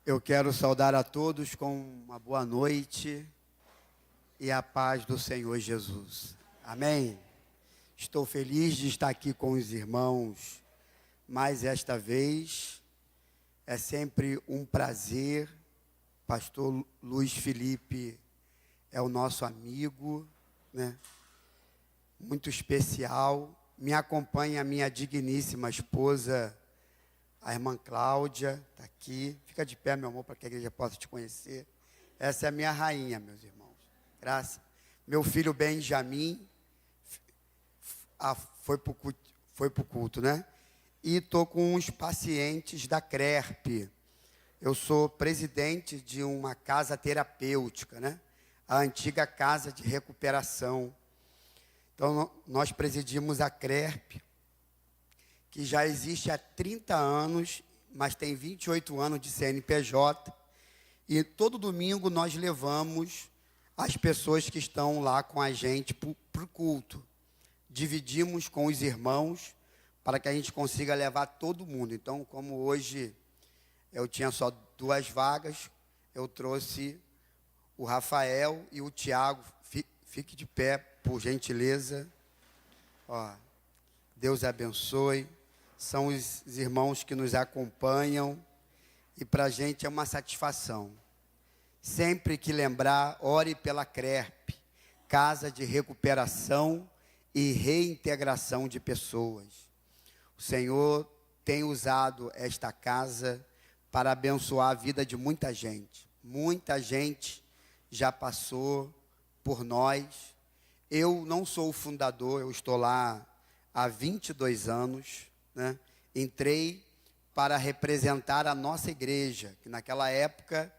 Eu quero saudar a todos com uma boa noite e a paz do Senhor Jesus. Amém? Estou feliz de estar aqui com os irmãos, mas esta vez é sempre um prazer. Pastor Luiz Felipe é o nosso amigo, né? Muito especial. Me acompanha a minha digníssima esposa, a irmã Cláudia, está aqui. Fica de pé, meu amor, para que a igreja possa te conhecer. Essa é a minha rainha, meus irmãos. Graças. Meu filho Benjamin foi para o culto, né? E estou com uns pacientes da CRERP. Eu sou presidente de uma casa terapêutica, né? A antiga casa de recuperação. Então, nós presidimos a CRERP, que já existe há 30 anos, mas tem 28 anos de CNPJ. E todo domingo nós levamos as pessoas que estão lá com a gente para o culto. Dividimos com os irmãos para que a gente consiga levar todo mundo. Então, como hoje eu tinha só 2 vagas, eu trouxe o Rafael e o Tiago. Fique de pé, por gentileza. Ó, Deus abençoe. São os irmãos que nos acompanham. E para a gente é uma satisfação. Sempre que lembrar, ore pela CRERP, Casa de Recuperação e Reintegração de Pessoas. O Senhor tem usado esta casa para abençoar a vida de muita gente. Muita gente já passou por nós. Eu não sou o fundador, eu estou lá há 22 anos, né? Entrei para representar a nossa igreja, que naquela época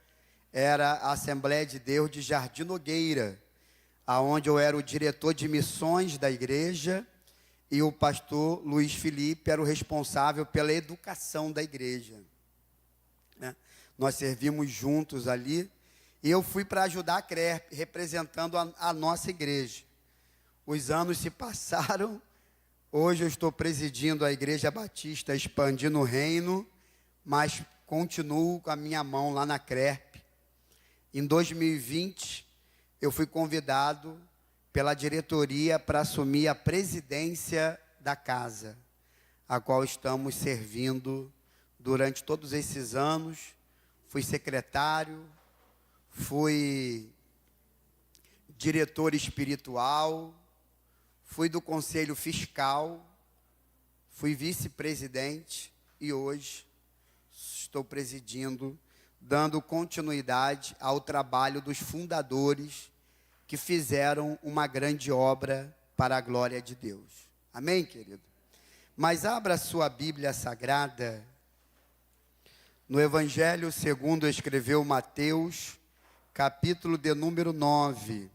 era a Assembleia de Deus de Jardim Nogueira, aonde eu era o diretor de missões da igreja e o pastor Luiz Felipe era o responsável pela educação da igreja, né? Nós servimos juntos ali. E eu fui para ajudar a CRERP, representando a nossa igreja. Os anos se passaram. Hoje eu estou presidindo a Igreja Batista, expandindo o reino, mas continuo com a minha mão lá na CRERP. Em 2020, eu fui convidado pela diretoria para assumir a presidência da casa, a qual estamos servindo durante todos esses anos. Fui secretário, fui diretor espiritual, fui do conselho fiscal, fui vice-presidente e hoje estou presidindo, dando continuidade ao trabalho dos fundadores que fizeram uma grande obra para a glória de Deus. Amém, querido? Mas abra sua Bíblia Sagrada no Evangelho segundo escreveu Mateus, capítulo de número 9.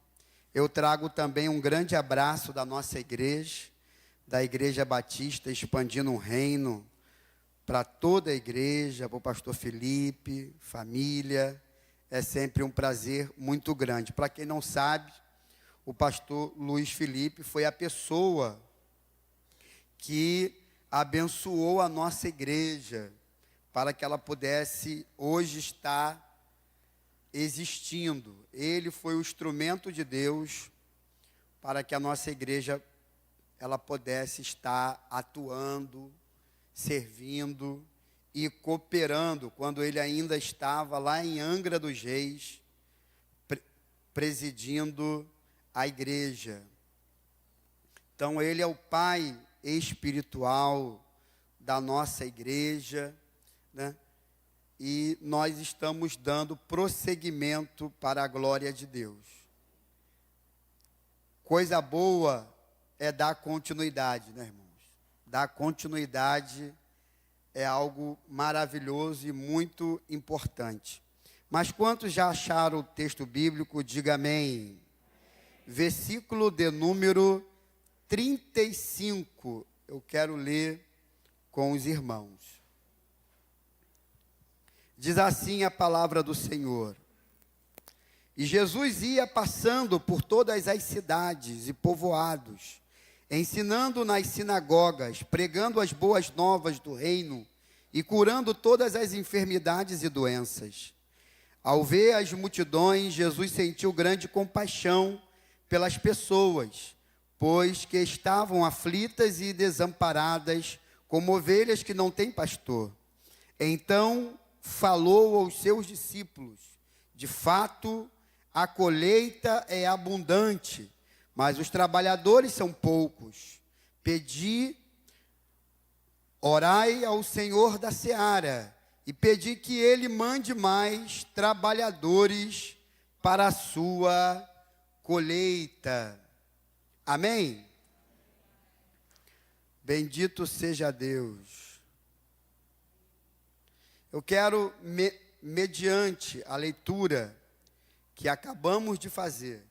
Eu trago também um grande abraço da nossa igreja, da Igreja Batista, expandindo o reino para toda a igreja, para o pastor Felipe, família. É sempre um prazer muito grande. Para quem não sabe, o pastor Luiz Felipe foi a pessoa que abençoou a nossa igreja para que ela pudesse hoje estar existindo. Ele foi o instrumento de Deus para que a nossa igreja ela pudesse estar atuando, servindo e cooperando, quando ele ainda estava lá em Angra dos Reis, presidindo a igreja. Então ele é o pai espiritual da nossa igreja, né? E nós estamos dando prosseguimento para a glória de Deus. Coisa boa é dar continuidade, né, irmãos? Dar continuidade é algo maravilhoso e muito importante. Mas quantos já acharam o texto bíblico? Diga amém. Versículo de número 35. Eu quero ler com os irmãos. Diz assim a palavra do Senhor. E Jesus ia passando por todas as cidades e povoados, ensinando nas sinagogas, pregando as boas novas do reino e curando todas as enfermidades e doenças. Ao ver as multidões, Jesus sentiu grande compaixão pelas pessoas, pois que estavam aflitas e desamparadas, como ovelhas que não têm pastor. Então falou aos seus discípulos: de fato, a colheita é abundante, mas os trabalhadores são poucos. Orai ao Senhor da seara, e pedi que Ele mande mais trabalhadores para a sua colheita. Amém? Bendito seja Deus. Eu quero, mediante a leitura que acabamos de fazer,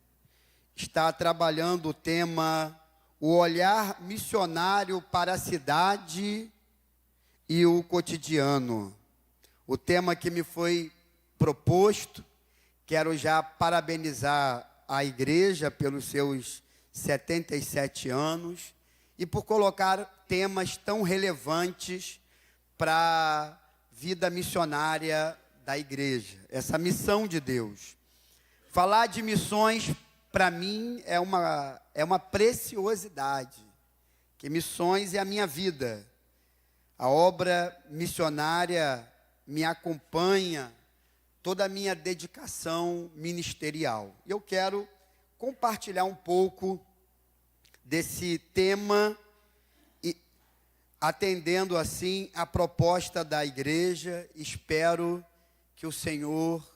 estar trabalhando o tema, o olhar missionário para a cidade e o cotidiano. O tema que me foi proposto, quero já parabenizar a igreja pelos seus 77 anos e por colocar temas tão relevantes para a vida missionária da igreja, essa missão de Deus. Falar de missões, para mim, é uma preciosidade, que missões é a minha vida. A obra missionária me acompanha, toda a minha dedicação ministerial. Eu quero compartilhar um pouco desse tema, e atendendo assim a proposta da igreja. Espero que o Senhor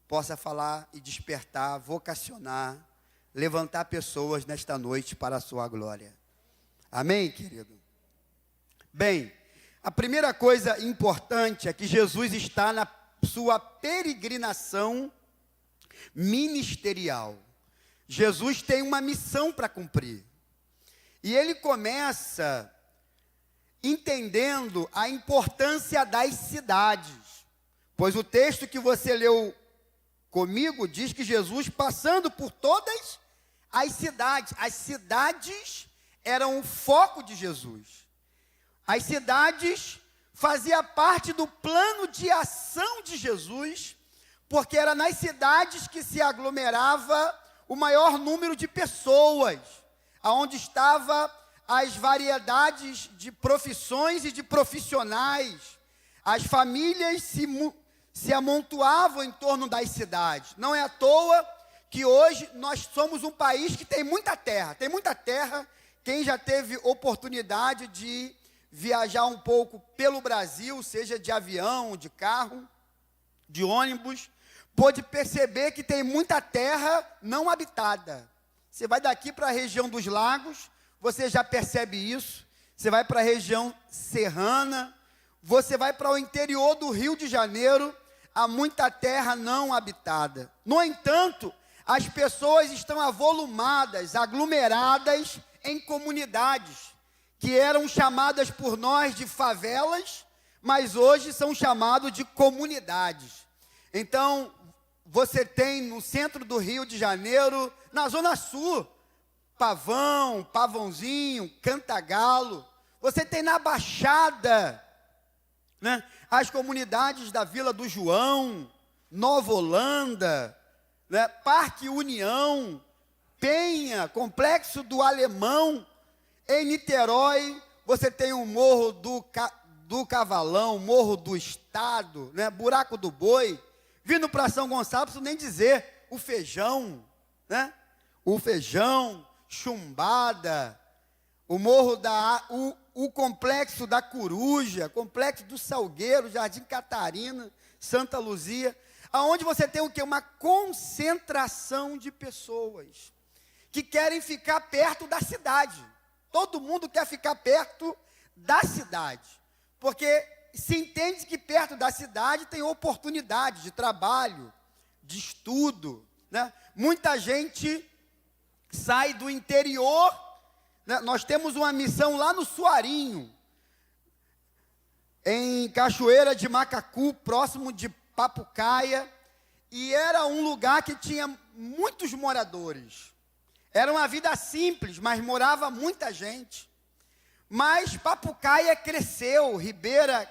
possa falar e despertar, vocacionar, levantar pessoas nesta noite para a sua glória. Amém, querido? Bem, a primeira coisa importante é que Jesus está na sua peregrinação ministerial. Jesus tem uma missão para cumprir. E ele começa entendendo a importância das cidades. Pois o texto que você leu comigo diz que Jesus, passando por todas as cidades eram o foco de Jesus. As cidades faziam parte do plano de ação de Jesus, porque era nas cidades que se aglomerava o maior número de pessoas, aonde estava as variedades de profissões e de profissionais. As famílias se amontoavam em torno das cidades. Não é à toa que hoje nós somos um país que tem muita terra. Tem muita terra. Quem já teve oportunidade de viajar um pouco pelo Brasil, seja de avião, de carro, de ônibus, pôde perceber que tem muita terra não habitada. Você vai daqui para a região dos lagos, você já percebe isso. Você vai para a região serrana, você vai para o interior do Rio de Janeiro, há muita terra não habitada. No entanto, as pessoas estão avolumadas, aglomeradas em comunidades, que eram chamadas por nós de favelas, mas hoje são chamadas de comunidades. Então, você tem no centro do Rio de Janeiro, na Zona Sul, Pavão, Pavãozinho, Cantagalo. Você tem na Baixada, né, as comunidades da Vila do João, Nova Holanda, né, Parque União, Penha, Complexo do Alemão. Em Niterói, você tem o Morro do Cavalão, Morro do Estado, né, Buraco do Boi. Vindo para São Gonçalo, não preciso nem dizer, o Feijão, né? O Feijão, Chumbada, o Morro o Complexo da Coruja, Complexo do Salgueiro, Jardim Catarina, Santa Luzia, aonde você tem o quê? Uma concentração de pessoas que querem ficar perto da cidade. Todo mundo quer ficar perto da cidade, porque se entende que perto da cidade tem oportunidade de trabalho, de estudo, né? Muita gente sai do interior, né? Nós temos uma missão lá no Suarinho, em Cachoeira de Macacu, próximo de Papucaia, e era um lugar que tinha muitos moradores. Era uma vida simples, mas morava muita gente. Mas Papucaia cresceu, Ribeira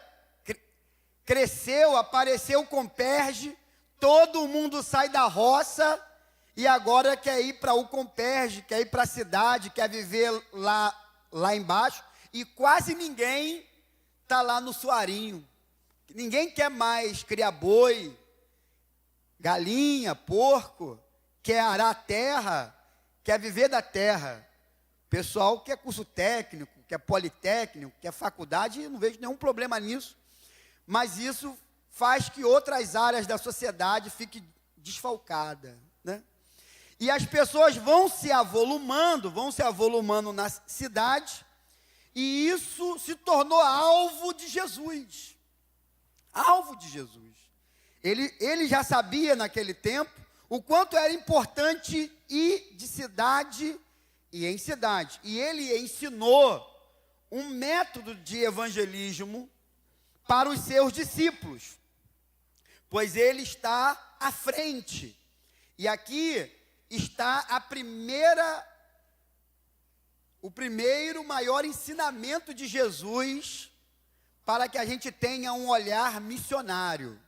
cresceu, apareceu o Comperge, todo mundo sai da roça e agora quer ir para o Comperge, quer ir para a cidade, quer viver lá embaixo, e quase ninguém está lá no Suarinho. Ninguém quer mais criar boi, galinha, porco, quer arar a terra, quer viver da terra. Pessoal quer curso técnico, quer politécnico, quer faculdade, eu não vejo nenhum problema nisso, mas isso faz que outras áreas da sociedade fiquem desfalcadas, né? E as pessoas vão se avolumando na cidade, e isso se tornou alvo de Jesus. Alvo de Jesus. Ele já sabia naquele tempo o quanto era importante ir de cidade em cidade. E ele ensinou um método de evangelismo para os seus discípulos, pois ele está à frente. E aqui está o primeiro maior ensinamento de Jesus para que a gente tenha um olhar missionário.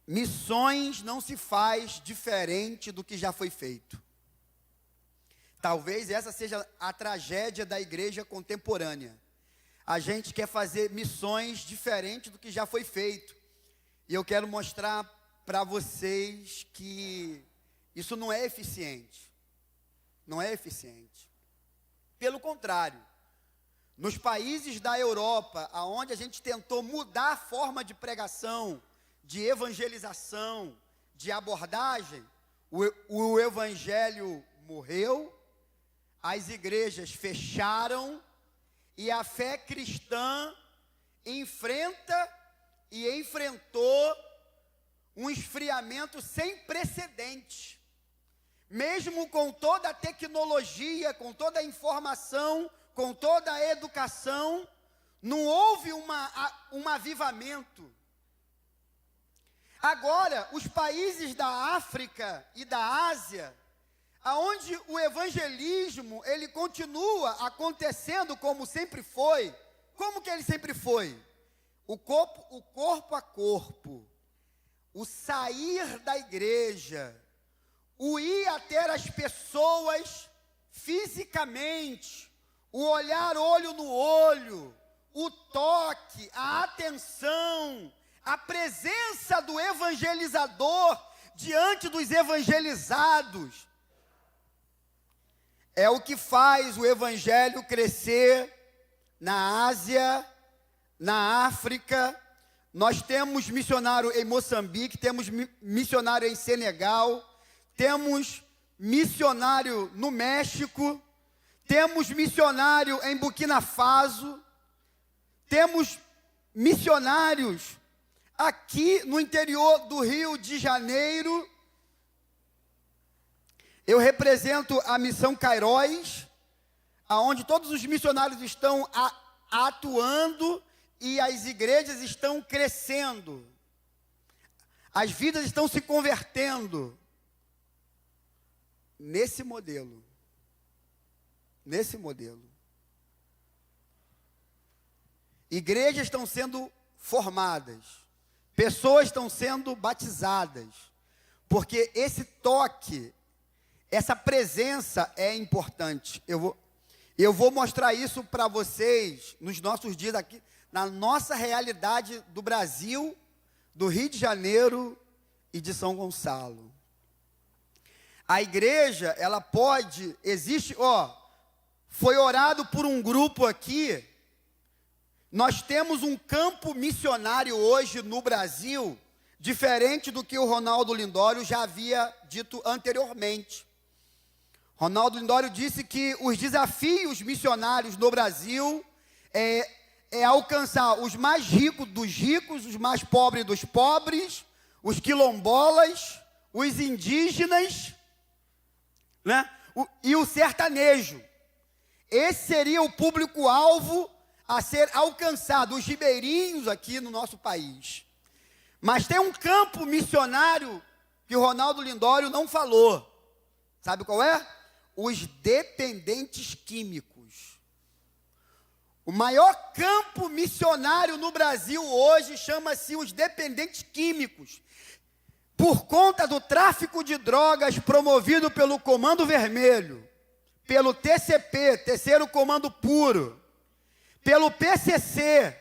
Missões não se faz diferente do que já foi feito. Talvez essa seja a tragédia da igreja contemporânea. A gente quer fazer missões diferentes do que já foi feito. E eu quero mostrar para vocês que isso não é eficiente. Não é eficiente. Pelo contrário, nos países da Europa, onde a gente tentou mudar a forma de pregação, de evangelização, de abordagem, o evangelho morreu, as igrejas fecharam e a fé cristã enfrentou um esfriamento sem precedente. Mesmo com toda a tecnologia, com toda a informação, com toda a educação, não houve um avivamento. Agora, os países da África e da Ásia, aonde o evangelismo, ele continua acontecendo como sempre foi. Como que ele sempre foi? O corpo a corpo, o sair da igreja, o ir até as pessoas fisicamente, o olhar olho no olho, o toque, a atenção, a presença do evangelizador diante dos evangelizados, é o que faz o evangelho crescer na Ásia, na África. Nós temos missionário em Moçambique, temos missionário em Senegal, temos missionário no México, temos missionário em Burkina Faso, temos missionários aqui no interior do Rio de Janeiro. Eu represento a missão Cairóis, aonde todos os missionários estão atuando e as igrejas estão crescendo. As vidas estão se convertendo nesse modelo. Nesse modelo. Igrejas estão sendo formadas, pessoas estão sendo batizadas, porque esse toque, essa presença é importante. Eu vou mostrar isso para vocês nos nossos dias aqui, na nossa realidade do Brasil, do Rio de Janeiro e de São Gonçalo. A igreja, ela pode, foi orado por um grupo aqui. Nós temos um campo missionário hoje no Brasil, diferente do que o Ronaldo Lindório já havia dito anteriormente. Ronaldo Lindório disse que os desafios missionários no Brasil é alcançar os mais ricos dos ricos, os mais pobres dos pobres, os quilombolas, os indígenas, né? E o sertanejo. Esse seria o público-alvo a ser alcançado, os ribeirinhos aqui no nosso país. Mas tem um campo missionário que o Ronaldo Lindório não falou. Sabe qual é? Os dependentes químicos. O maior campo missionário no Brasil hoje chama-se os dependentes químicos, por conta do tráfico de drogas promovido pelo Comando Vermelho, pelo TCP, Terceiro Comando Puro, pelo PCC,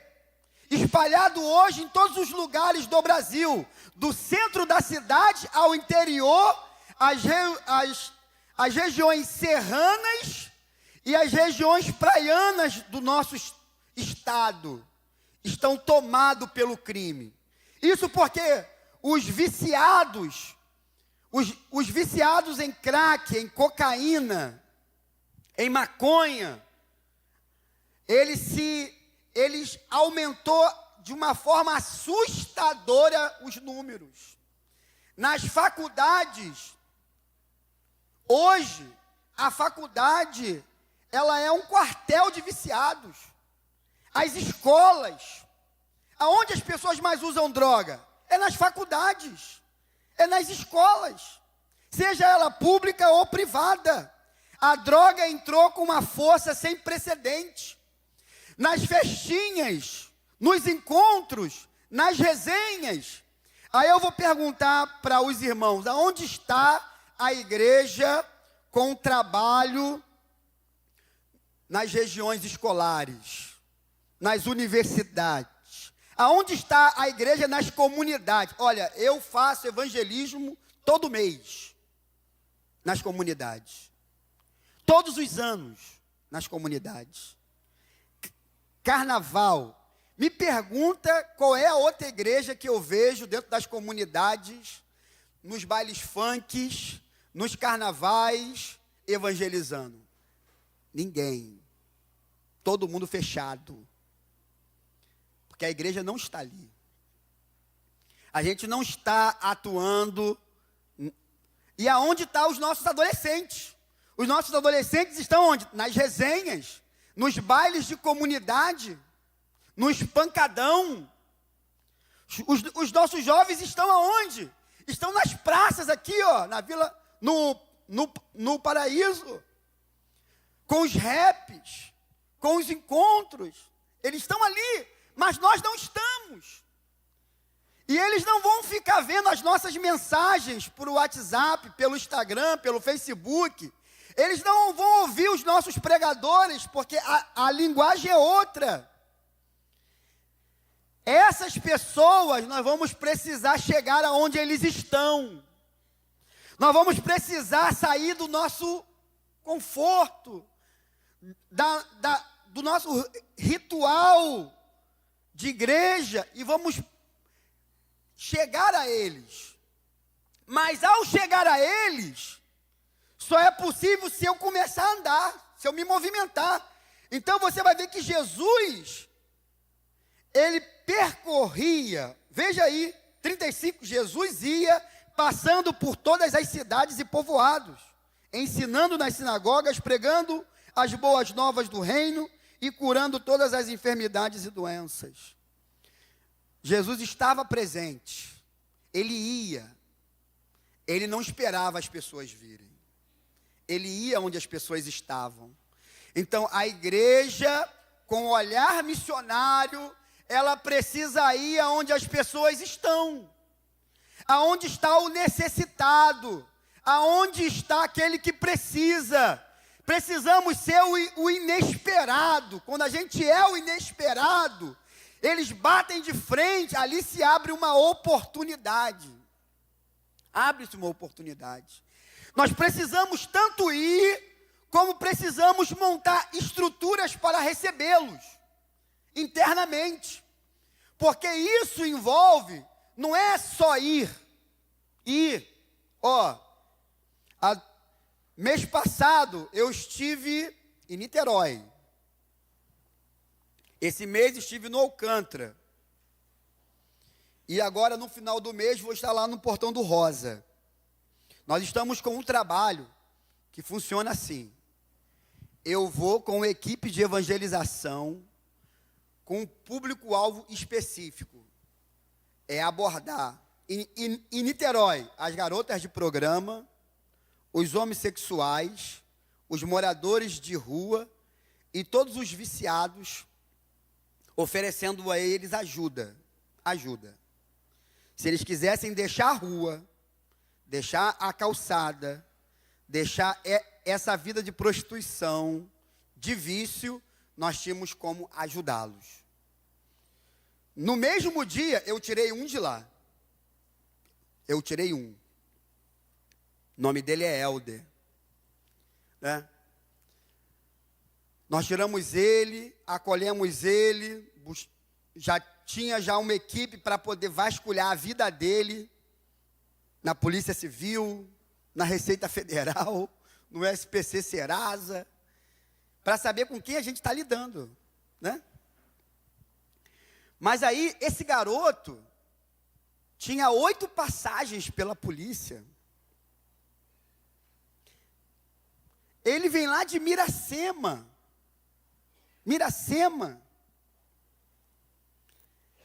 espalhado hoje em todos os lugares do Brasil, do centro da cidade ao interior, as regiões serranas e as regiões praianas do nosso estado estão tomados pelo crime. Isso porque os viciados em crack, em cocaína, em maconha, eles aumentou de uma forma assustadora os números. Nas faculdades, hoje, a faculdade, ela é um quartel de viciados. As escolas, aonde as pessoas mais usam droga? É nas faculdades, é nas escolas, seja ela pública ou privada. A droga entrou com uma força sem precedente. Nas festinhas, nos encontros, nas resenhas. Aí eu vou perguntar para os irmãos, aonde está a igreja com o trabalho nas regiões escolares, nas universidades? Aonde está a igreja nas comunidades? Olha, eu faço evangelismo todo mês, nas comunidades. Todos os anos, nas comunidades. Carnaval. Me pergunta qual é a outra igreja que eu vejo dentro das comunidades, nos bailes funks, nos carnavais, evangelizando. Ninguém. Todo mundo fechado. Porque a igreja não está ali. A gente não está atuando. E aonde estão os nossos adolescentes? Os nossos adolescentes estão onde? Nas resenhas, nos bailes de comunidade, no espancadão. Os nossos jovens estão aonde? Estão nas praças aqui, ó, na vila, no Paraíso, com os raps, com os encontros. Eles estão ali, mas nós não estamos. E eles não vão ficar vendo as nossas mensagens por WhatsApp, pelo Instagram, pelo Facebook. Eles não vão ouvir os nossos pregadores, porque a linguagem é outra. Essas pessoas, nós vamos precisar chegar aonde eles estão. Nós vamos precisar sair do nosso conforto, do nosso ritual de igreja, e vamos chegar a eles. Mas ao chegar a eles, só é possível se eu começar a andar, se eu me movimentar. Então você vai ver que Jesus, ele percorria, veja aí, 35, Jesus ia passando por todas as cidades e povoados, ensinando nas sinagogas, pregando as boas novas do reino e curando todas as enfermidades e doenças. Jesus estava presente, ele ia, ele não esperava as pessoas virem, ele ia onde as pessoas estavam. Então a igreja, com o olhar missionário, ela precisa ir aonde as pessoas estão, aonde está o necessitado, aonde está aquele que precisa. Precisamos ser o inesperado. Quando a gente é o inesperado, eles batem de frente, ali se abre uma oportunidade. Abre-se uma oportunidade. Nós precisamos tanto ir, como precisamos montar estruturas para recebê-los internamente. Porque isso envolve, não é só ir. Mês passado eu estive em Niterói. Esse mês estive no Alcântara. E agora no final do mês vou estar lá no Portão do Rosa. Nós estamos com um trabalho que funciona assim. Eu vou com uma equipe de evangelização, com um público-alvo específico. É abordar em Niterói as garotas de programa, os homossexuais, os moradores de rua e todos os viciados oferecendo a eles ajuda. Se eles quisessem deixar a rua, deixar a calçada, deixar essa vida de prostituição, de vício, nós tínhamos como ajudá-los. No mesmo dia, eu tirei um de lá. Eu tirei um. O nome dele é Helder. Né? Nós tiramos ele, acolhemos ele, tinha uma equipe para poder vasculhar a vida dele, na Polícia Civil, na Receita Federal, no SPC Serasa, para saber com quem a gente está lidando, né? Mas aí, esse garoto tinha 8 passagens pela polícia. Ele vem lá de Miracema.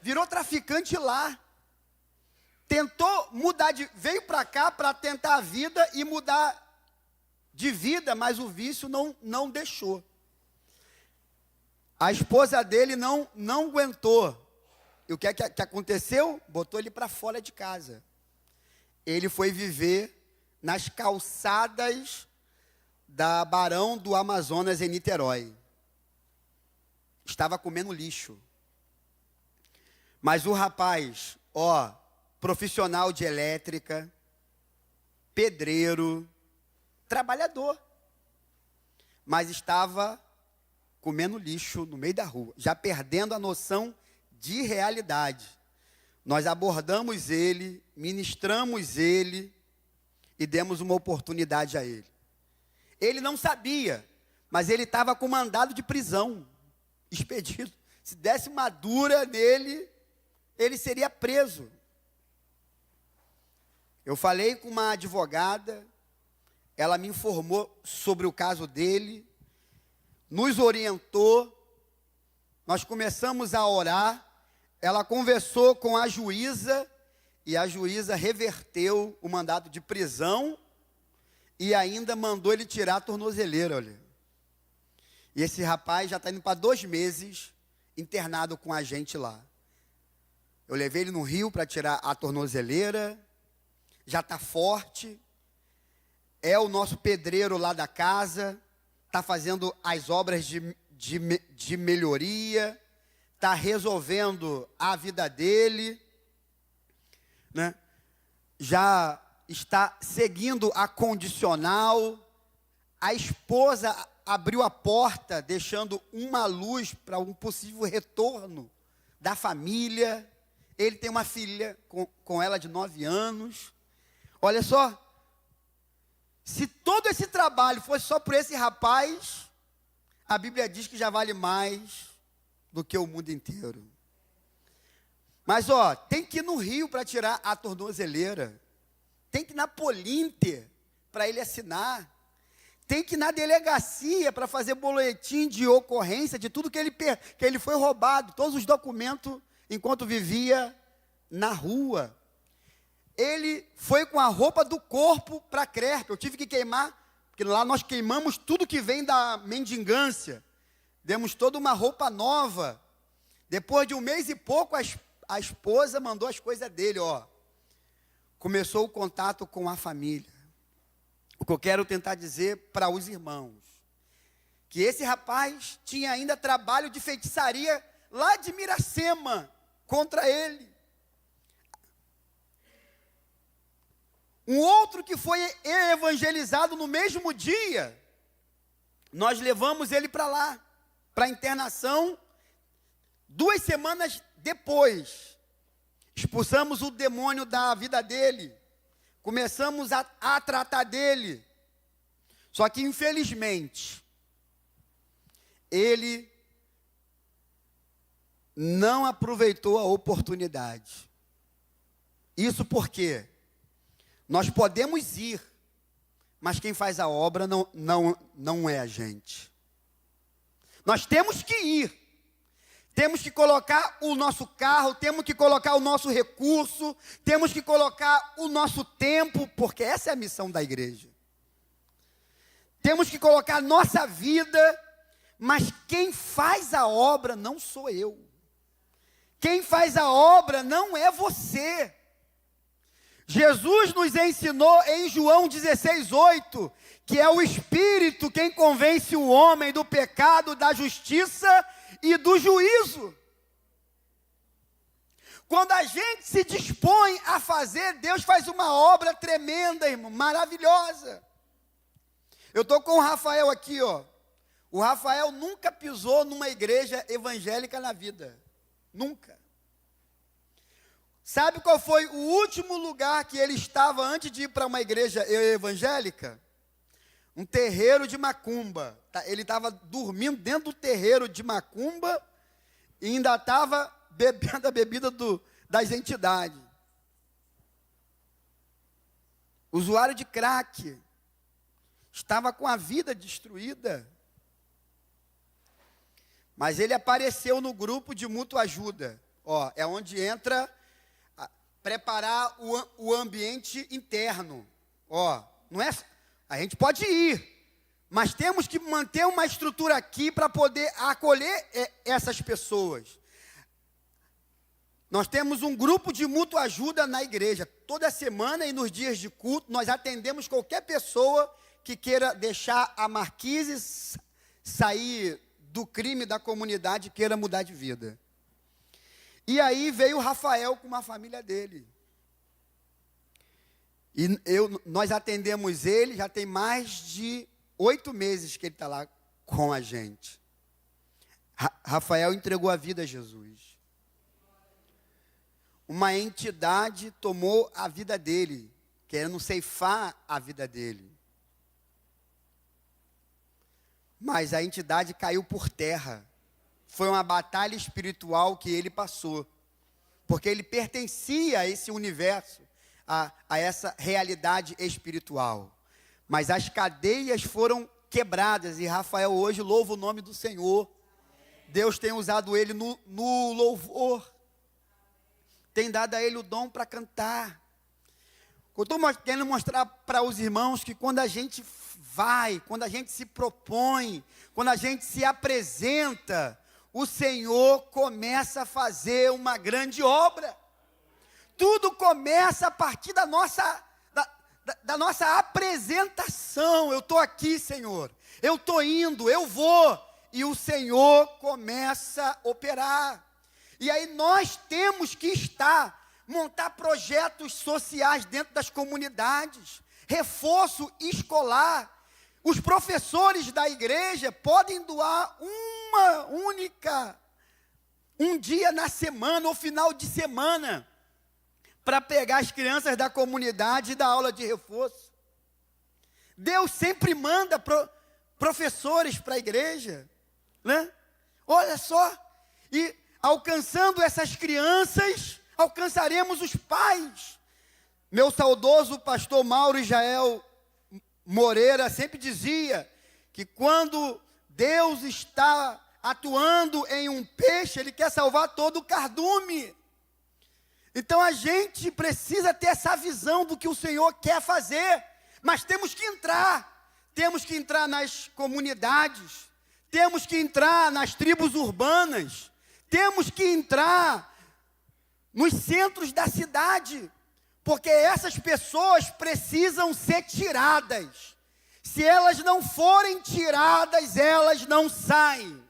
Virou traficante lá. Tentou mudar veio para cá para tentar a vida e mudar de vida, mas o vício não deixou. A esposa dele não aguentou. E o que aconteceu? Botou ele para fora de casa. Ele foi viver nas calçadas da Barão do Amazonas, em Niterói. Estava comendo lixo. Mas o rapaz, profissional de elétrica, pedreiro, trabalhador, mas estava comendo lixo no meio da rua, já perdendo a noção de realidade. Nós abordamos ele, ministramos ele e demos uma oportunidade a ele. Ele não sabia, mas ele estava com mandado de prisão expedido. Se desse uma dura nele, ele seria preso. Eu falei com uma advogada, ela me informou sobre o caso dele, nos orientou, nós começamos a orar, ela conversou com a juíza, e a juíza reverteu o mandado de prisão, e ainda mandou ele tirar a tornozeleira, olha. E esse rapaz já está indo para 2 meses internado com a gente lá. Eu levei ele no Rio para tirar a tornozeleira, já está forte, é o nosso pedreiro lá da casa, está fazendo as obras de melhoria, está resolvendo a vida dele, né? Já está seguindo a condicional, a esposa abriu a porta, deixando uma luz para um possível retorno da família. Ele tem uma filha com ela de 9 anos. Olha só, se todo esse trabalho fosse só por esse rapaz, a Bíblia diz que já vale mais do que o mundo inteiro. Mas tem que ir no Rio para tirar a tornozeleira. Tem que ir na Polinter para ele assinar. Tem que ir na delegacia para fazer boletim de ocorrência de tudo que ele foi roubado, todos os documentos enquanto vivia na rua. Ele foi com a roupa do corpo para a CRERP. Eu tive que queimar, porque lá nós queimamos tudo que vem da mendigância. Demos toda uma roupa nova. Depois de 1 mês e pouco, a esposa mandou as coisas dele, Começou o contato com a família. O que eu quero tentar dizer para os irmãos, que esse rapaz tinha ainda trabalho de feitiçaria lá de Miracema contra ele. Um outro que foi evangelizado no mesmo dia, nós levamos ele para lá, para internação. 2 semanas depois, expulsamos o demônio da vida dele, começamos a tratar dele. Só que, infelizmente, ele não aproveitou a oportunidade. Isso porque nós podemos ir, mas quem faz a obra não é a gente. Nós temos que ir. Temos que colocar o nosso carro, temos que colocar o nosso recurso, temos que colocar o nosso tempo, porque essa é a missão da igreja. Temos que colocar a nossa vida, mas quem faz a obra não sou eu. Quem faz a obra não é você. Jesus nos ensinou em João 16:8, que é o Espírito quem convence o homem do pecado, da justiça e do juízo. Quando a gente se dispõe a fazer, Deus faz uma obra tremenda, irmão, maravilhosa. Eu estou com o Rafael aqui, ó. O Rafael nunca pisou numa igreja evangélica na vida. Nunca. Sabe qual foi o último lugar que ele estava antes de ir para uma igreja evangélica? Um terreiro de macumba. Ele estava dormindo dentro do terreiro de macumba e ainda estava bebendo a bebida das entidades. Usuário de crack. Estava com a vida destruída. Mas ele apareceu no grupo de mútua ajuda. Ó, é onde entra preparar o ambiente interno. Ó, não é, a gente pode ir, mas temos que manter uma estrutura aqui para poder acolher essas pessoas. Nós temos um grupo de mútua ajuda na igreja. Toda semana e nos dias de culto, nós atendemos qualquer pessoa que queira deixar a marquise, sair do crime da comunidade, queira mudar de vida. E aí veio o Rafael com uma família dele. E nós atendemos ele, já tem mais de 8 meses que ele está lá com a gente. Rafael entregou a vida a Jesus. Uma entidade tomou a vida dele, querendo ceifar a vida dele. Mas a entidade caiu por terra. Foi uma batalha espiritual que ele passou. Porque ele pertencia a esse universo, a essa realidade espiritual. Mas as cadeias foram quebradas. E Rafael hoje louva o nome do Senhor. Deus tem usado ele no louvor. Tem dado a ele o dom para cantar. Eu estou querendo mostrar para os irmãos que quando a gente vai, quando a gente se propõe, quando a gente se apresenta, o Senhor começa a fazer uma grande obra. Tudo começa a partir da nossa apresentação. Eu estou aqui, Senhor. Eu estou indo, eu vou. E o Senhor começa a operar. E aí nós temos que montar projetos sociais dentro das comunidades. Reforço escolar. Os professores da igreja podem doar um dia na semana, ou final de semana, para pegar as crianças da comunidade e dar aula de reforço. Deus sempre manda professores para a igreja, né? Olha só, e alcançando essas crianças, alcançaremos os pais. Meu saudoso pastor Mauro Israel Moreira sempre dizia que quando Deus está atuando em um peixe, Ele quer salvar todo o cardume. Então a gente precisa ter essa visão do que o Senhor quer fazer, mas temos que entrar nas comunidades, temos que entrar nas tribos urbanas, temos que entrar nos centros da cidade, porque essas pessoas precisam ser tiradas. Se elas não forem tiradas, elas não saem.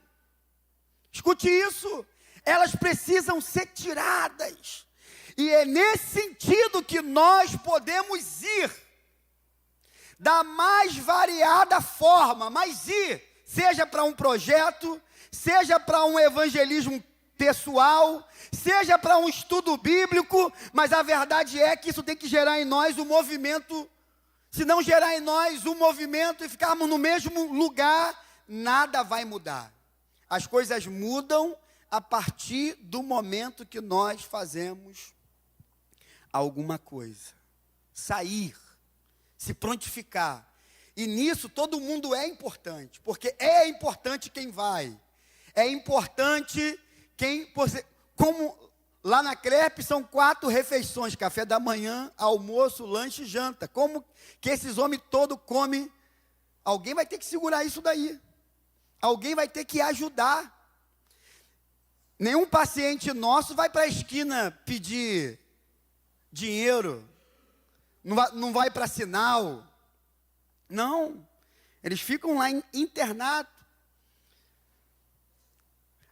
Escute isso, elas precisam ser tiradas. E é nesse sentido que nós podemos ir, da mais variada forma, mas ir, seja para um projeto, seja para um evangelismo pessoal, seja para um estudo bíblico, mas a verdade é que isso tem que gerar em nós o movimento. Se não gerar em nós o movimento e ficarmos no mesmo lugar, nada vai mudar. As coisas mudam a partir do momento que nós fazemos alguma coisa. Sair, se prontificar. E nisso todo mundo é importante, porque é importante quem vai. É importante como lá na CREP são 4 refeições, café da manhã, almoço, lanche e janta. Como que esses homens todos comem? Alguém vai ter que segurar isso daí. Alguém vai ter que ajudar. Nenhum paciente nosso vai para a esquina pedir dinheiro, não vai para sinal. Não, eles ficam lá internados.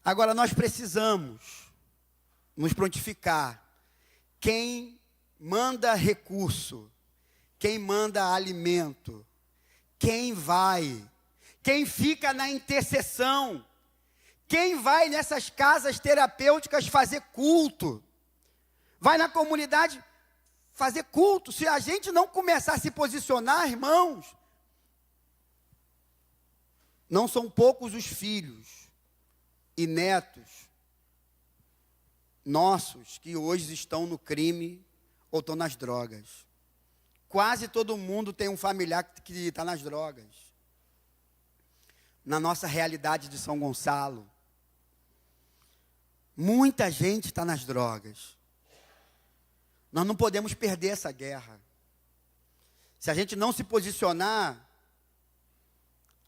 Agora, nós precisamos nos prontificar. Quem manda recurso, quem manda alimento, quem fica na intercessão, quem vai nessas casas terapêuticas fazer culto, vai na comunidade fazer culto. Se a gente não começar a se posicionar, irmãos, não são poucos os filhos e netos nossos que hoje estão no crime ou estão nas drogas. Quase todo mundo tem um familiar que está nas drogas. Na nossa realidade de São Gonçalo, muita gente está nas drogas. Nós não podemos perder essa guerra. Se a gente não se posicionar,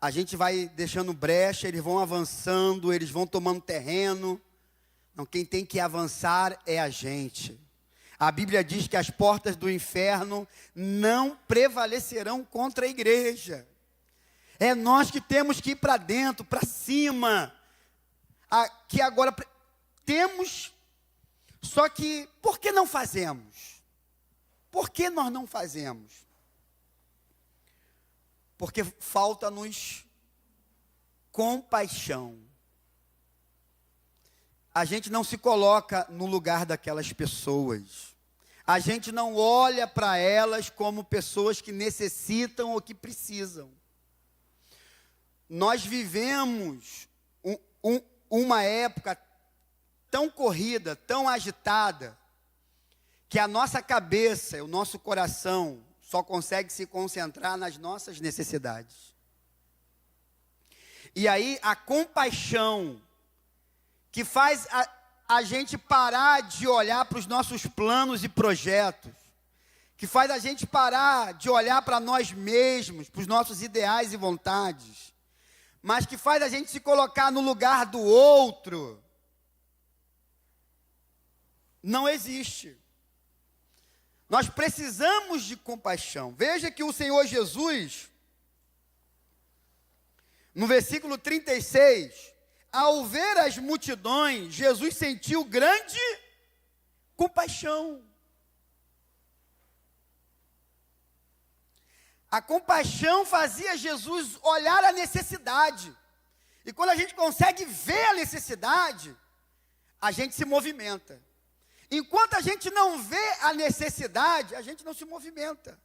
a gente vai deixando brecha, eles vão avançando, eles vão tomando terreno. Não, quem tem que avançar é a gente. A Bíblia diz que as portas do inferno não prevalecerão contra a igreja. É nós que temos que ir para dentro, para cima. Que agora temos, só que por que não fazemos? Por que nós não fazemos? Porque falta-nos compaixão. A gente não se coloca no lugar daquelas pessoas. A gente não olha para elas como pessoas que necessitam ou que precisam. Nós vivemos uma época tão corrida, tão agitada, que a nossa cabeça, o nosso coração, só consegue se concentrar nas nossas necessidades. E aí a compaixão, que faz a gente parar de olhar para os nossos planos e projetos, que faz a gente parar de olhar para nós mesmos, para os nossos ideais e vontades, mas que faz a gente se colocar no lugar do outro, não existe. Nós precisamos de compaixão. Veja que o Senhor Jesus, no versículo 36, ao ver as multidões, Jesus sentiu grande compaixão. A compaixão fazia Jesus olhar a necessidade. E quando a gente consegue ver a necessidade, a gente se movimenta. Enquanto a gente não vê a necessidade, a gente não se movimenta.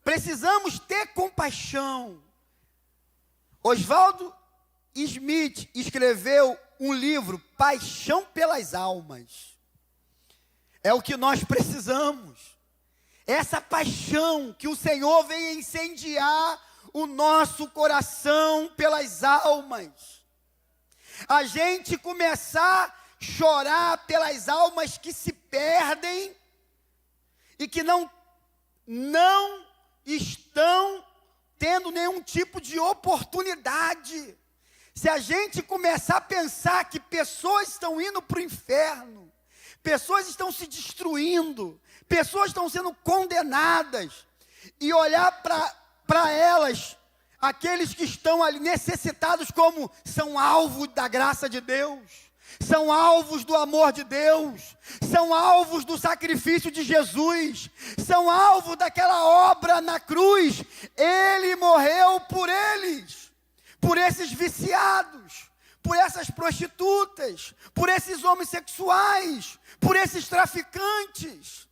Precisamos ter compaixão. Oswaldo Smith escreveu um livro, Paixão pelas Almas. É o que nós precisamos. Essa paixão que o Senhor vem incendiar o nosso coração pelas almas. A gente começar a chorar pelas almas que se perdem e que não estão tendo nenhum tipo de oportunidade. Se a gente começar a pensar que pessoas estão indo para o inferno, pessoas estão se destruindo, pessoas estão sendo condenadas, e olhar para elas, aqueles que estão ali necessitados, como são alvos da graça de Deus, são alvos do amor de Deus, são alvos do sacrifício de Jesus, são alvos daquela obra na cruz. Ele morreu por eles, por esses viciados, por essas prostitutas, por esses homossexuais, por esses traficantes.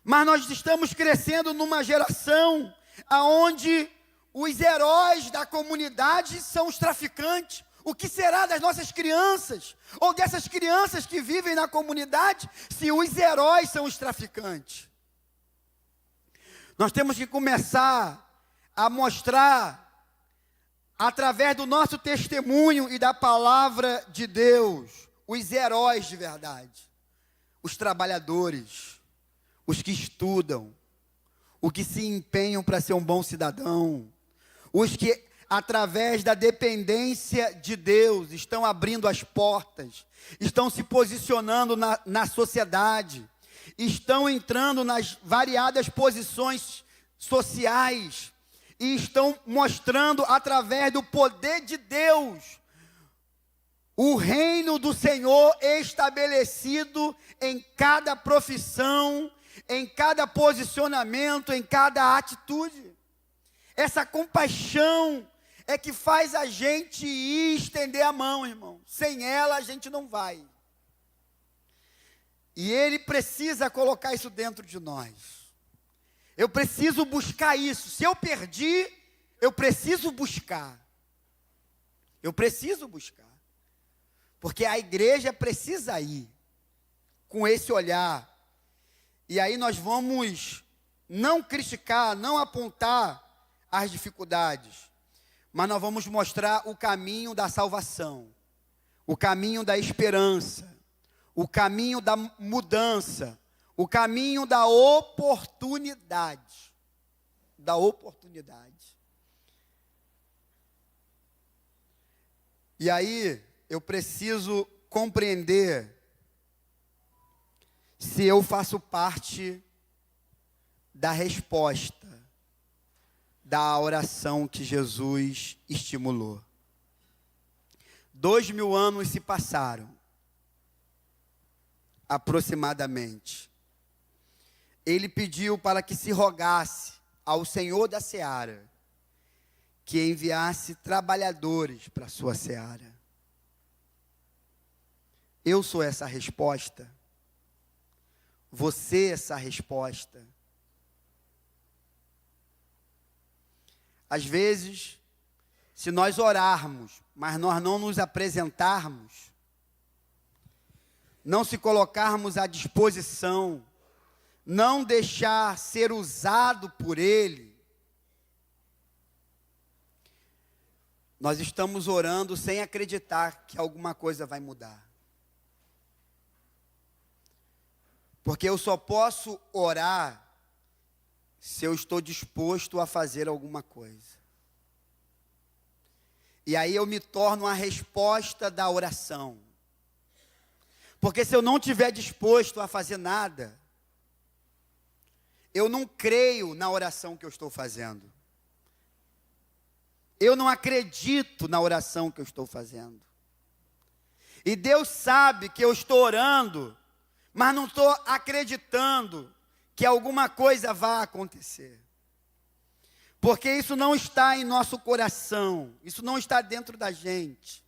Mas nós estamos crescendo numa geração onde os heróis da comunidade são os traficantes. O que será das nossas crianças, ou dessas crianças que vivem na comunidade, se os heróis são os traficantes? Nós temos que começar a mostrar, através do nosso testemunho e da palavra de Deus, os heróis de verdade, os trabalhadores, os que estudam, os que se empenham para ser um bom cidadão, os que através da dependência de Deus, estão abrindo as portas, estão se posicionando na sociedade, estão entrando nas variadas posições sociais e estão mostrando através do poder de Deus o reino do Senhor estabelecido em cada profissão, em cada posicionamento, em cada atitude. Essa compaixão é que faz a gente ir estender a mão, irmão. Sem ela a gente não vai. E Ele precisa colocar isso dentro de nós. Eu preciso buscar isso. Se eu perdi, eu preciso buscar. Eu preciso buscar. Porque a igreja precisa ir com esse olhar. E aí nós vamos não criticar, não apontar as dificuldades, mas nós vamos mostrar o caminho da salvação, o caminho da esperança, o caminho da mudança, o caminho da oportunidade. Da oportunidade. E aí, eu preciso compreender se eu faço parte da resposta da oração que Jesus estimulou. 2000 anos se passaram, aproximadamente. Ele pediu para que se rogasse ao Senhor da seara que enviasse trabalhadores para a sua seara. Eu sou essa resposta. Você essa resposta. Às vezes, se nós orarmos, mas nós não nos apresentarmos, não se colocarmos à disposição, não deixar ser usado por Ele, nós estamos orando sem acreditar que alguma coisa vai mudar. Porque eu só posso orar se eu estou disposto a fazer alguma coisa. E aí eu me torno a resposta da oração. Porque se eu não estiver disposto a fazer nada, eu não creio na oração que eu estou fazendo. Eu não acredito na oração que eu estou fazendo. E Deus sabe que eu estou orando, mas não estou acreditando que alguma coisa vai acontecer. Porque isso não está em nosso coração, isso não está dentro da gente.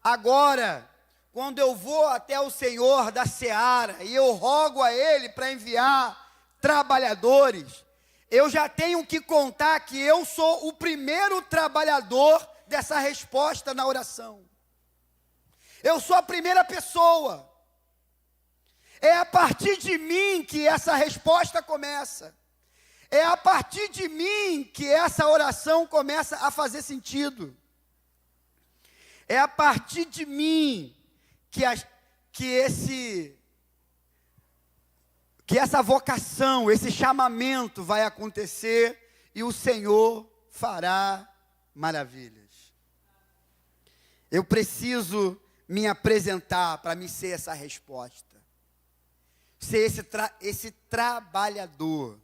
Agora, quando eu vou até o Senhor da seara e eu rogo a Ele para enviar trabalhadores, eu já tenho que contar que eu sou o primeiro trabalhador dessa resposta na oração. Eu sou a primeira pessoa. É a partir de mim que essa resposta começa. É a partir de mim que essa oração começa a fazer sentido. É a partir de mim que essa vocação, esse chamamento vai acontecer e o Senhor fará maravilhas. Eu preciso me apresentar para me ser essa resposta. Ser esse trabalhador.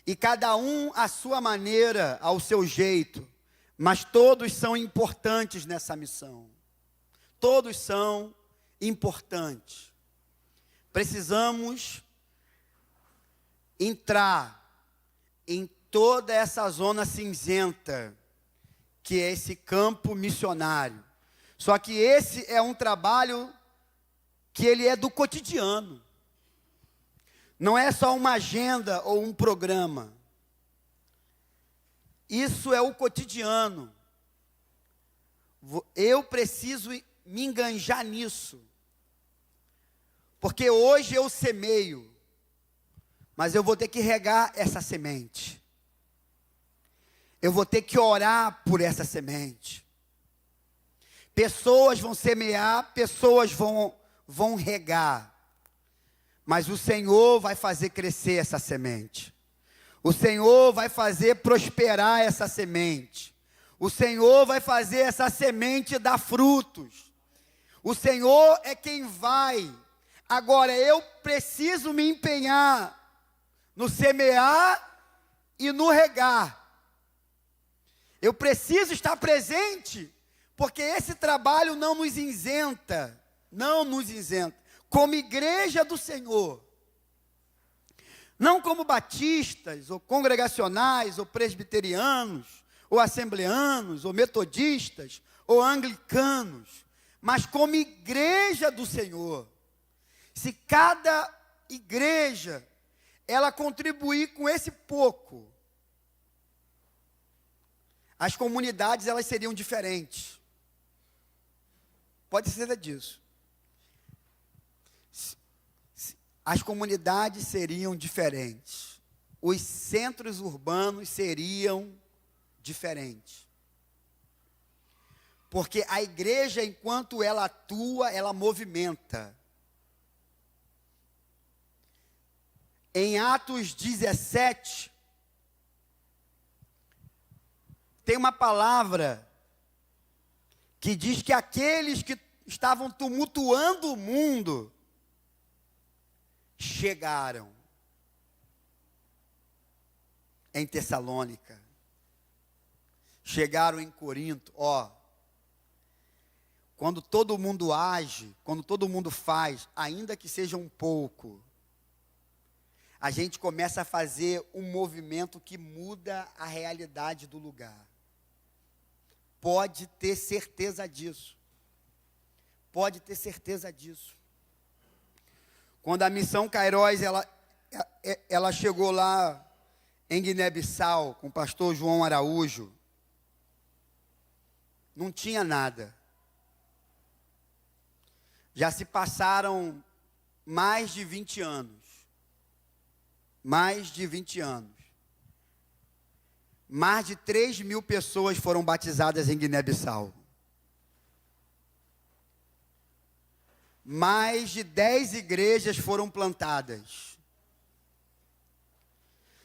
E cada um à sua maneira, ao seu jeito, mas todos são importantes nessa missão. Todos são importantes. Precisamos entrar em toda essa zona cinzenta, que é esse campo missionário. Só que esse é um trabalho que ele é do cotidiano. Não é só uma agenda ou um programa. Isso é o cotidiano. Eu preciso me enganjar nisso. Porque hoje eu semeio, mas eu vou ter que regar essa semente. Eu vou ter que orar por essa semente. Pessoas vão semear, pessoas vão regar. Mas o Senhor vai fazer crescer essa semente. O Senhor vai fazer prosperar essa semente. O Senhor vai fazer essa semente dar frutos. O Senhor é quem vai. Agora, eu preciso me empenhar no semear e no regar. Eu preciso estar presente, porque esse trabalho não nos isenta, como igreja do Senhor. Não como batistas, ou congregacionais, ou presbiterianos, ou assembleanos, ou metodistas, ou anglicanos, mas como igreja do Senhor. Se cada igreja, ela contribuir com esse pouco, as comunidades, elas seriam diferentes. Pode ser disso. As comunidades seriam diferentes. Os centros urbanos seriam diferentes. Porque a igreja, enquanto ela atua, ela movimenta. Em Atos 17, tem uma palavra que diz que aqueles que estavam tumultuando o mundo chegaram em Tessalônica, chegaram em Corinto. Quando todo mundo age, quando todo mundo faz, ainda que seja um pouco, a gente começa a fazer um movimento que muda a realidade do lugar. Pode ter certeza disso. Pode ter certeza disso. Quando a missão Kairos, ela chegou lá em Guiné-Bissau, com o pastor João Araújo, não tinha nada. Já se passaram mais de 20 anos. Mais de 20 anos. Mais de 3.000 pessoas foram batizadas em Guiné-Bissau. Mais de 10 igrejas foram plantadas.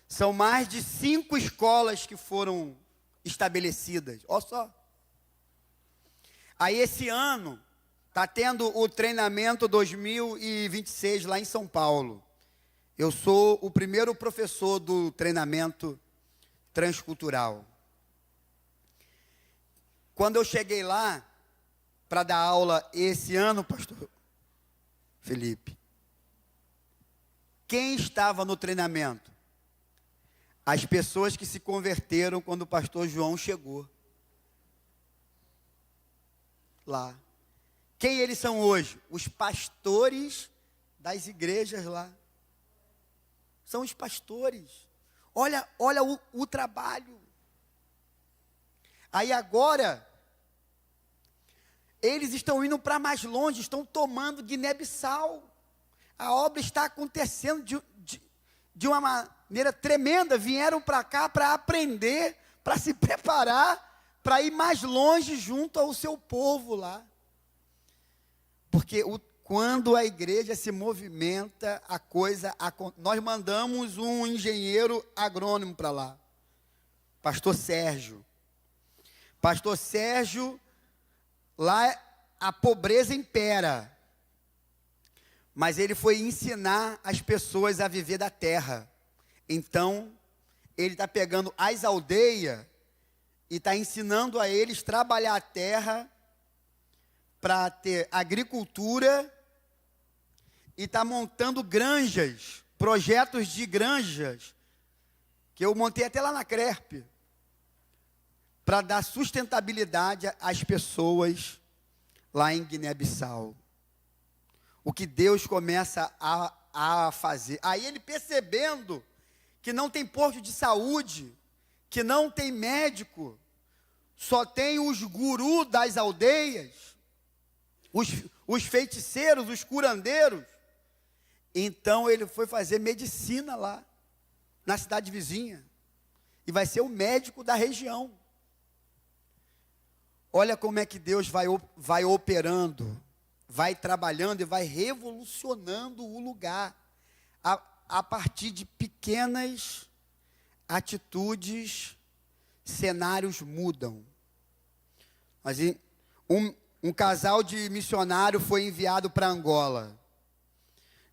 São mais de 5 escolas que foram estabelecidas. Olha só. Aí esse ano, está tendo o treinamento 2026 lá em São Paulo. Eu sou o primeiro professor do treinamento transcultural. Quando eu cheguei lá para dar aula esse ano, pastor Felipe, quem estava no treinamento? As pessoas que se converteram quando o pastor João chegou lá. Quem eles são hoje? Os pastores das igrejas lá. São os pastores. Olha o trabalho. Aí agora, eles estão indo para mais longe, estão tomando Guiné-Bissau. A obra está acontecendo de uma maneira tremenda. Vieram para cá para aprender, para se preparar, para ir mais longe junto ao seu povo lá. Porque quando a igreja se movimenta, a coisa... Nós mandamos um engenheiro agrônomo para lá. Pastor Sérgio. Pastor Sérgio, lá a pobreza impera. Mas ele foi ensinar as pessoas a viver da terra. Então, ele está pegando as aldeias e está ensinando a eles trabalhar a terra para ter agricultura e está montando granjas, projetos de granjas, que eu montei até lá na CRERP, para dar sustentabilidade às pessoas lá em Guiné-Bissau. O que Deus começa a fazer. Aí ele percebendo que não tem posto de saúde, que não tem médico, só tem os gurus das aldeias, os feiticeiros, os curandeiros. Então ele foi fazer medicina lá, na cidade vizinha, e vai ser o médico da região. Olha como é que Deus vai operando, vai trabalhando e vai revolucionando o lugar, a partir de pequenas atitudes, cenários mudam. Mas um casal de missionário foi enviado para Angola,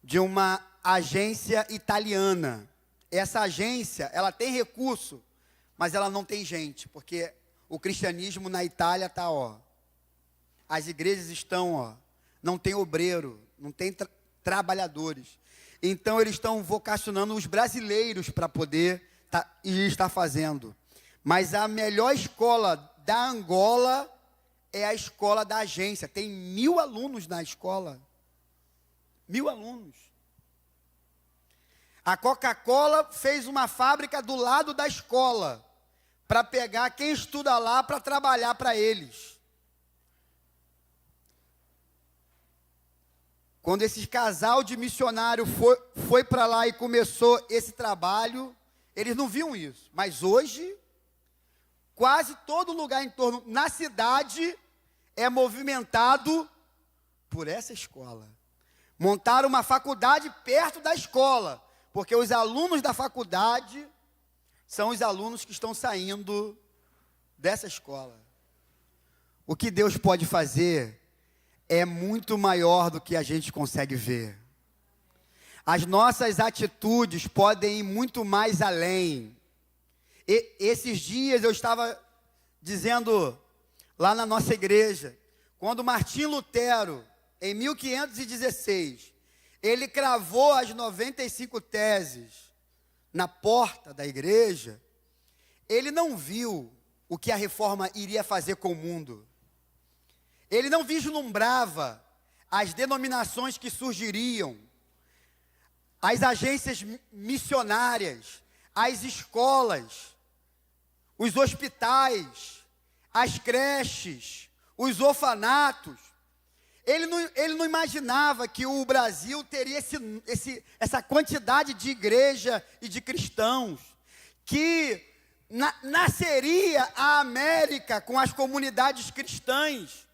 de uma agência italiana. Essa agência, ela tem recurso, mas ela não tem gente, porque o cristianismo na Itália está, as igrejas estão, não tem obreiro, não tem trabalhadores. Então, eles estão vocacionando os brasileiros para poder estar fazendo. Mas a melhor escola da Angola é a escola da agência. Tem 1.000 alunos na escola. 1.000 alunos. A Coca-Cola fez uma fábrica do lado da escola, para pegar quem estuda lá para trabalhar para eles. Quando esse casal de missionário foi para lá e começou esse trabalho, eles não viam isso. Mas hoje, quase todo lugar em torno, na cidade, é movimentado por essa escola. Montaram uma faculdade perto da escola, porque os alunos da faculdade são os alunos que estão saindo dessa escola. O que Deus pode fazer é muito maior do que a gente consegue ver. As nossas atitudes podem ir muito mais além. Esses dias eu estava dizendo lá na nossa igreja, quando Martim Lutero, em 1516, ele cravou as 95 teses na porta da igreja, ele não viu o que a reforma iria fazer com o mundo. Ele não vislumbrava as denominações que surgiriam, as agências missionárias, as escolas, os hospitais, as creches, os orfanatos. Ele não imaginava que o Brasil teria essa quantidade de igreja e de cristãos, que nasceria a América com as comunidades cristãs.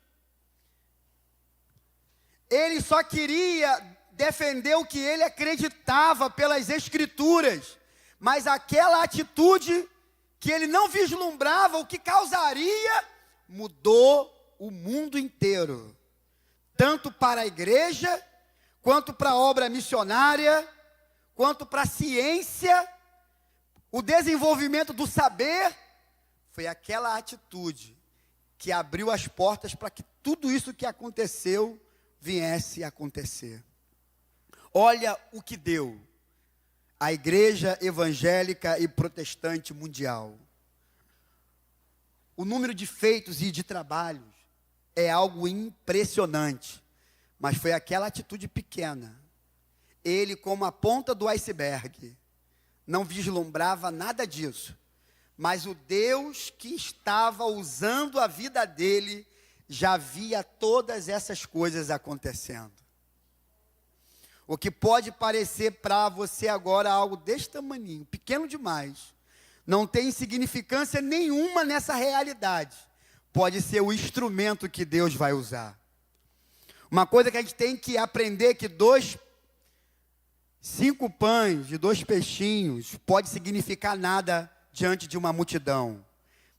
Ele só queria defender o que ele acreditava pelas Escrituras, mas aquela atitude que ele não vislumbrava o que causaria, mudou o mundo inteiro. Tanto para a igreja, quanto para a obra missionária, quanto para a ciência, o desenvolvimento do saber, foi aquela atitude que abriu as portas para que tudo isso que aconteceu viesse a acontecer. Olha o que deu a igreja evangélica e protestante mundial. O número de feitos e de trabalhos é algo impressionante, mas foi aquela atitude pequena. Ele, como a ponta do iceberg, não vislumbrava nada disso, mas o Deus que estava usando a vida dele já via todas essas coisas acontecendo. O que pode parecer para você agora algo desse tamaninho, pequeno demais, não tem significância nenhuma nessa realidade. Pode ser o instrumento que Deus vai usar. Uma coisa que a gente tem que aprender, que 5 pães e 2 peixinhos pode significar nada diante de uma multidão,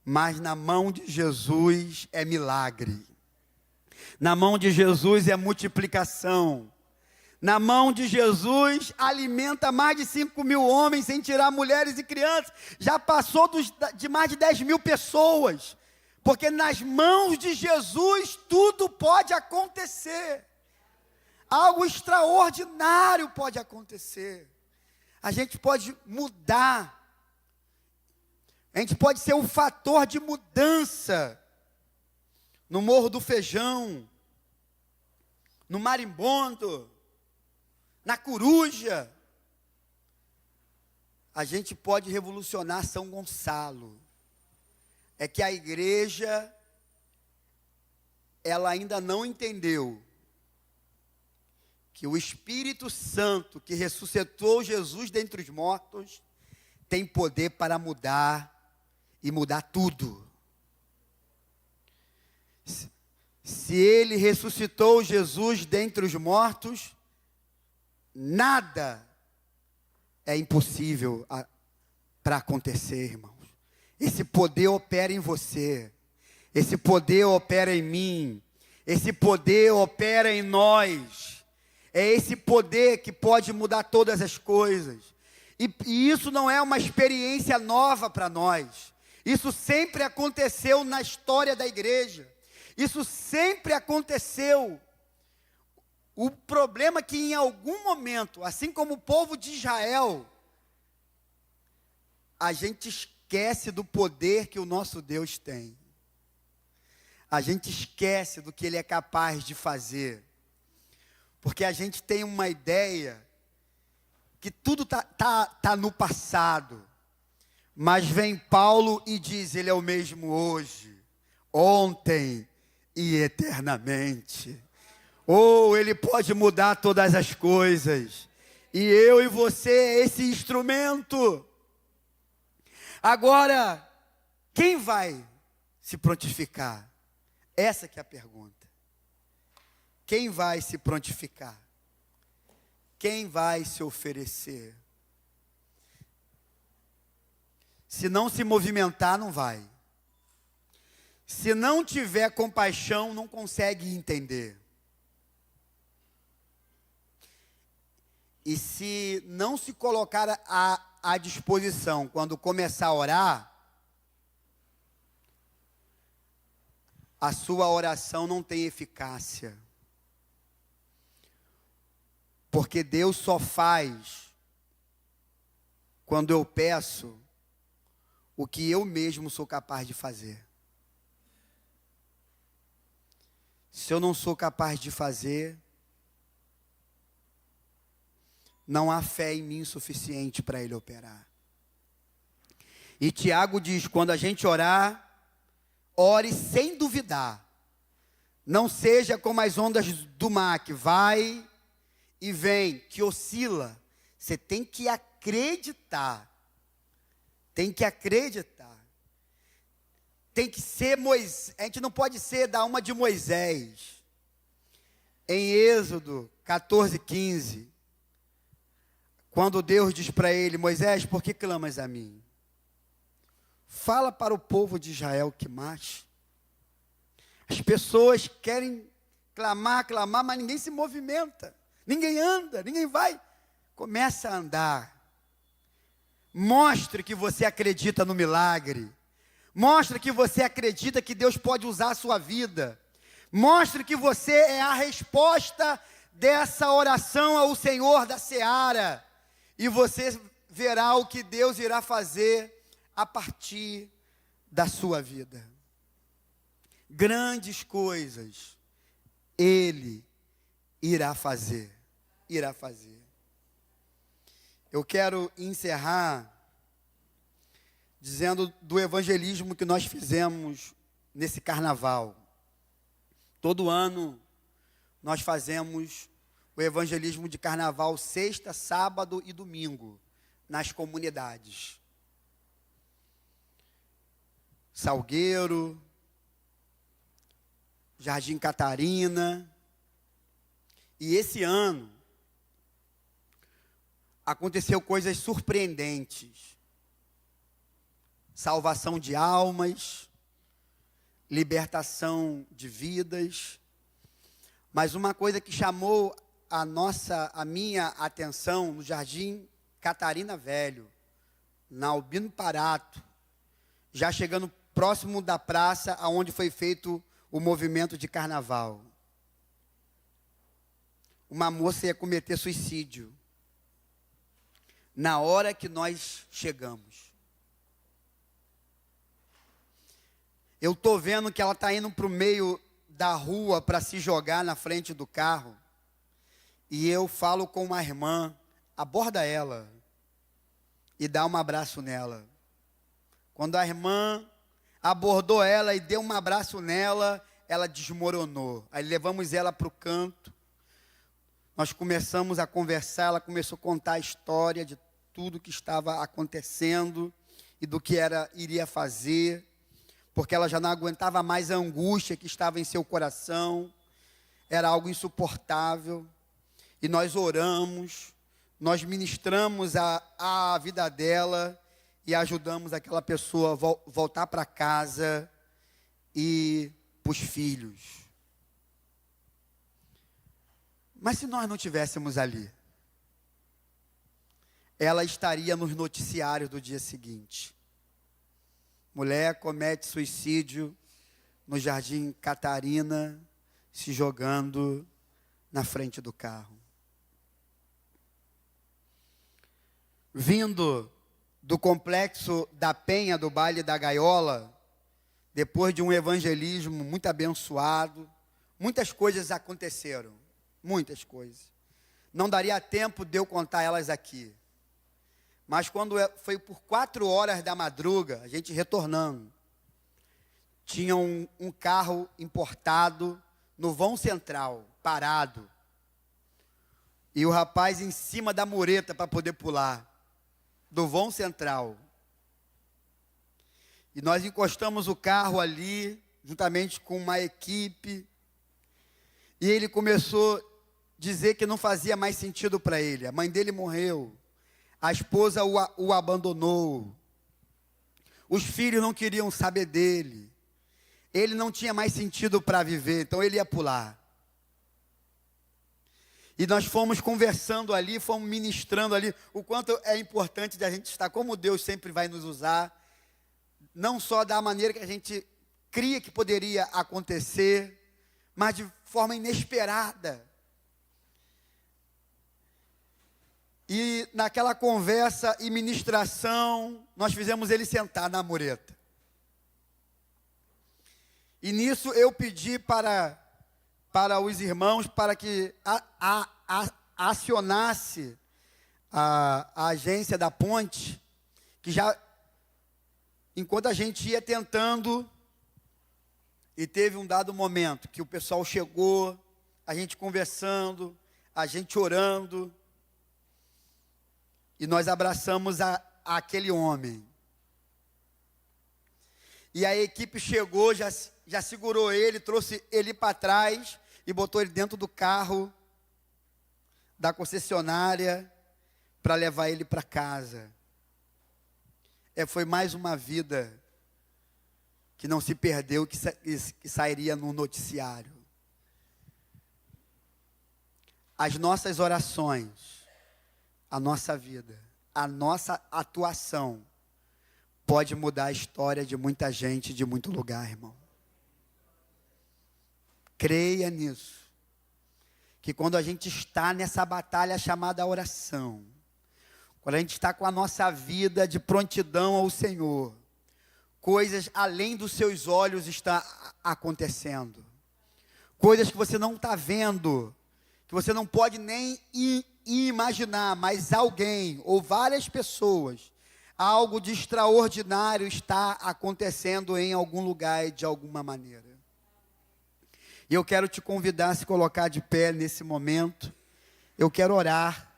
mas na mão de Jesus é milagre. Na mão de Jesus é multiplicação. Na mão de Jesus alimenta mais de 5.000 homens, sem tirar mulheres e crianças. Já passou de mais de 10.000 pessoas. Porque nas mãos de Jesus tudo pode acontecer. Algo extraordinário pode acontecer. A gente pode mudar. A gente pode ser um fator de mudança. No Morro do Feijão, no Marimbondo, na Coruja. A gente pode revolucionar São Gonçalo. É que a igreja, ela ainda não entendeu que o Espírito Santo, que ressuscitou Jesus dentre os mortos, tem poder para mudar e mudar tudo. Se ele ressuscitou Jesus dentre os mortos, nada é impossível para acontecer, irmãos. Esse poder opera em você. Esse poder opera em mim. Esse poder opera em nós. É esse poder que pode mudar todas as coisas. E isso não é uma experiência nova para nós. Isso sempre aconteceu na história da igreja. Isso sempre aconteceu. O problema é que em algum momento, assim como o povo de Israel, a gente esquece do poder que o nosso Deus tem. A gente esquece do que Ele é capaz de fazer. Porque a gente tem uma ideia que tudo tá no passado. Mas vem Paulo e diz, Ele é o mesmo hoje, ontem e eternamente. Ou Ele pode mudar todas as coisas. E eu e você é esse instrumento. Agora, quem vai se prontificar? Essa que é a pergunta. Quem vai se prontificar? Quem vai se oferecer? Se não se movimentar, não vai. Se não tiver compaixão, não consegue entender. E se não se colocar à disposição quando começar a orar, a sua oração não tem eficácia. Porque Deus só faz quando eu peço o que eu mesmo sou capaz de fazer. Se eu não sou capaz de fazer, não há fé em mim suficiente para Ele operar. E Tiago diz, quando a gente orar, ore sem duvidar. Não seja como as ondas do mar, que vai e vem, que oscila. Você tem que acreditar. Tem que acreditar. Tem que ser Moisés. A gente não pode ser da alma de Moisés. Em Êxodo 14:15, quando Deus diz para ele, Moisés, por que clamas a mim? Fala para o povo de Israel que marche. As pessoas querem clamar, mas ninguém se movimenta. Ninguém anda, ninguém vai. Começa a andar. Mostre que você acredita no milagre. Mostre que você acredita que Deus pode usar a sua vida. Mostre que você é a resposta dessa oração ao Senhor da seara. E você verá o que Deus irá fazer a partir da sua vida. Grandes coisas Ele irá fazer. Irá fazer. Eu quero encerrar dizendo do evangelismo que nós fizemos nesse carnaval. Todo ano nós fazemos o evangelismo de carnaval sexta, sábado e domingo nas comunidades. Salgueiro, Jardim Catarina. E esse ano aconteceu coisas surpreendentes. Salvação de almas, libertação de vidas. Mas uma coisa que chamou a minha atenção no Jardim Catarina Velho, na Albino Parato, já chegando próximo da praça onde foi feito o movimento de carnaval. Uma moça ia cometer suicídio na hora que nós chegamos. Eu estou vendo que ela está indo para o meio da rua para se jogar na frente do carro. E eu falo com uma irmã, aborda ela e dá um abraço nela. Quando a irmã abordou ela e deu um abraço nela, ela desmoronou. Aí levamos ela para o canto. Nós começamos a conversar, ela começou a contar a história de tudo que estava acontecendo e do que iria fazer, porque ela já não aguentava mais a angústia que estava em seu coração, era algo insuportável, e nós oramos, nós ministramos a vida dela, e ajudamos aquela pessoa a voltar para casa, e para os filhos. Mas se nós não estivéssemos ali, ela estaria nos noticiários do dia seguinte. Mulher comete suicídio no Jardim Catarina, se jogando na frente do carro. Vindo do complexo da Penha, do baile da Gaiola, depois de um evangelismo muito abençoado, muitas coisas aconteceram, muitas coisas. Não daria tempo de eu contar elas aqui. Mas quando foi por 4 horas da madruga, a gente retornando, tinha um carro importado no vão central, parado. E o rapaz em cima da mureta para poder pular, do vão central. E nós encostamos o carro ali, juntamente com uma equipe. E ele começou a dizer que não fazia mais sentido para ele. A mãe dele morreu. A esposa o abandonou. Os filhos não queriam saber dele. Ele não tinha mais sentido para viver, então ele ia pular. E nós fomos conversando ali, fomos ministrando ali, o quanto é importante de a gente estar, como Deus sempre vai nos usar, não só da maneira que a gente cria que poderia acontecer, mas de forma inesperada. E naquela conversa e ministração, nós fizemos ele sentar na mureta. E nisso eu pedi para os irmãos para que acionasse a agência da ponte, que já, enquanto a gente ia tentando, e teve um dado momento que o pessoal chegou, a gente conversando, a gente orando, e nós abraçamos aquele homem. E a equipe chegou, já segurou ele, trouxe ele para trás e botou ele dentro do carro da concessionária para levar ele para casa. Foi mais uma vida que não se perdeu, que sairia no noticiário. As nossas orações, a nossa vida, a nossa atuação pode mudar a história de muita gente, de muito lugar, irmão. Creia nisso. Que quando a gente está nessa batalha chamada oração, quando a gente está com a nossa vida de prontidão ao Senhor, coisas além dos seus olhos estão acontecendo. Coisas que você não está vendo, que você não pode nem imaginar, mas alguém ou várias pessoas, algo de extraordinário está acontecendo em algum lugar e de alguma maneira. E eu quero te convidar a se colocar de pé nesse momento. Eu quero orar.